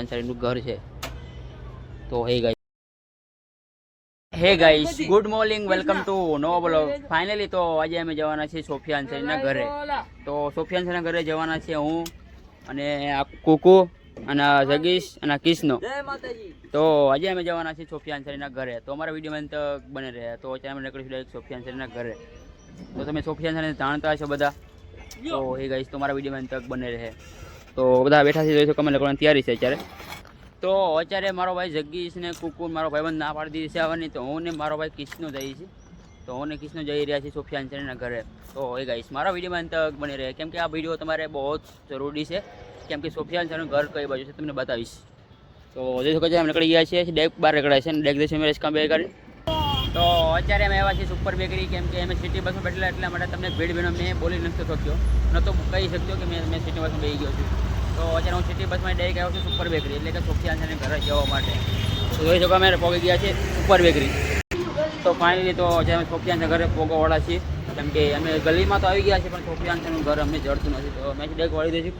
Sofia અંસારીનું ઘર છે. તો હે guys good morning, welcome to નવો બ્લોગ. ફાઇનલી તો આજે અમે જવાના છીએ સોફિયા અંસારીના ઘરે. તો સોફિયા અંસારીના ઘરે જવાના છે હું અને આ કુકુ અને જગીશ અને કિસનો. તો આજે અમે જવાના છીએ સોફિયા અંસારીના ઘરે. તો અમારા વિડીયોમાં અંત બને રહે. તો અત્યારે અમે નીકળીશું ડાયરેક્ટ સોફિયા અંસારીના ઘરે. તો તમે સોફિયા અંસારીને જાણતા હશો બધા. તો હે ગાઈસ તો મારા વિડીયોમાં અંત બને રહે. તો બધા બેઠા છે, જોઈ શકો અમે નીકળવાની તૈયારી છે અત્યારે. તો અત્યારે મારો ભાઈ જગીશ ને કુકુ મારો ભાઈબંધ ના પાડી દીધી છે આવવાની. તો હું ને મારો ભાઈ કિસનો જઈએ છીએ. તો હું ને કિસનો જઈ રહ્યા છીએ સોફિયા અંસારીના ઘરે. તો એ ગાઈસ મારા વિડીયોમાં અંત બની રહે, કેમ કે આ વિડીયો તમારે બહુ જ જરૂરી છે, કેમ કે સોફિયા અંસારીનું ઘર કઈ બાજુ છે તમને બતાવીશ. તો જોઈ શકો છો અમે નીકળી ગયા છીએ ડેક બહાર નીકળ્યા છે ને ડેક જશે મેરેજ કામ બે કરી. તો અત્યારે અમે આવ્યા છીએ સુપર બેકરી, કેમ કે અમે સિટી બસમાં બેઠેલા એટલા માટે તમને ભીડ ભીડમાં મેં બોલી નથી શક્યો, ન તો કહી શક્યો કે મેં સિટી બસમાં બેસી ગયો છું. તો અત્યારે હું સિટી બસમાં ડાયરેક્ટ આવ્યો છું સુપર બેકરી, એટલે કે સોફિયા અંસારીના ઘરે જવા માટે. તો જોઈ શકો અમે પહોંચી ગયા છીએ સુપર બેકરી. તો ફાઇનલી તો જે અમે સોફિયા અંસારીના ઘરે પહોંચવાવાળા છીએ, કેમ કે અમે ગલીમાં તો આવી ગયા છીએ પણ સોફિયા અંસારીનું ઘર અમને જડતું નથી. તો અમે ડાયરેક્ટ વાળી દઈશું.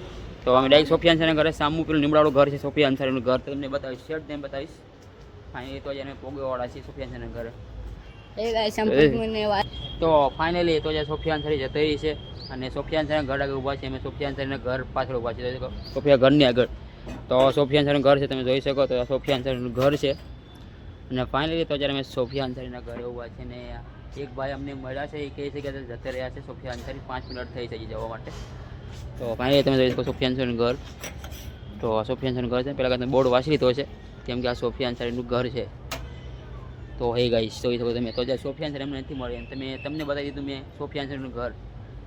તો અમે ડાયરેક્ટ સોફિયા અંસારીના ઘરે સામું પેલું નીમડાવાળું ઘર છે સોફિયા અંસારીનું ઘર, તો તમને બતાવીશ, શેડ તેમ બતાવીશ. ફાઇનલી તો આજે અમે પહોંચવાવાળા છીએ સોફિયા અંસારીના ઘરે. તો ફાઇનલી તો જે સોફિયા અંસારી જતી રહી છે અને સોફિયા અંસારીના ઘર આગળ ઊભા છે. અમે સોફિયા અંસારીના ઘર પાછળ ઊભા છે, સોફિયા ઘરની આગળ. તો સોફિયા અંસારીનું ઘર છે, તમે જોઈ શકો. તો સોફિયા અંસારીનું ઘર છે. અને ફાઇનલી તો જ્યારે અમે સોફિયા અંસારીના ઘરે ઊભા છે ને એક ભાઈ અમને મળ્યા છે, એ કહે છે કે જતે રહ્યા છે સોફિયા અંસારી, 5 મિનિટ થઈ છે જવા માટે. તો ફાઇનલી તમે જોઈ શકો સોફિયા અંસારીનું ઘર. તો સોફિયા અંસારીનું ઘર છે, પહેલાં તમે બોર્ડ વાંચી લીધો છે, કેમ કે આ સોફિયા અંસારીનું ઘર છે. તો હે ગાઈસ જોઈ શકો તમે. તો જ્યાં સોફિયા અંસારી અમને નથી મળી, તમને બતાવી દીધું મેં સોફિયા અંસારીનું ઘર.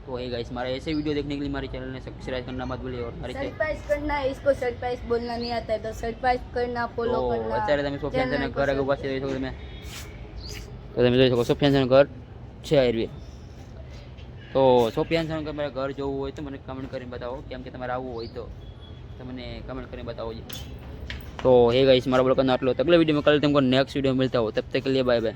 तो हे गाइस हमारा ऐसे वीडियो देखने के लिए हमारे चैनल ने सब्सक्राइब करना मत भूलिए और हमारे सरप्राइज करना है, इसको सरप्राइज बोलना नहीं आता है तो सरप्राइज करना, फॉलो करना. અત્યારે તમે સોફિયા અંસારીના ઘર આગળ ઊભા છે, જોઈ શકો તમે. તો તમે જોઈ શકો સોફિયા અંસારીનું ઘર છે હાઈવે. તો સોફિયા અંસારીનું તમારે ઘર જોવું હોય તો મને કમેન્ટ કરીને બતાવો, કેમ કે તમારે આવવું હોય તો તમને कमेंट કરીને बताओ जी. तो हे गाइस हमारा ब्लॉग करना आटलो. अगले वीडियो में कल तुमको नेक्स्ट वीडियो मिलता हो, तब तक के लिए बाय बाय.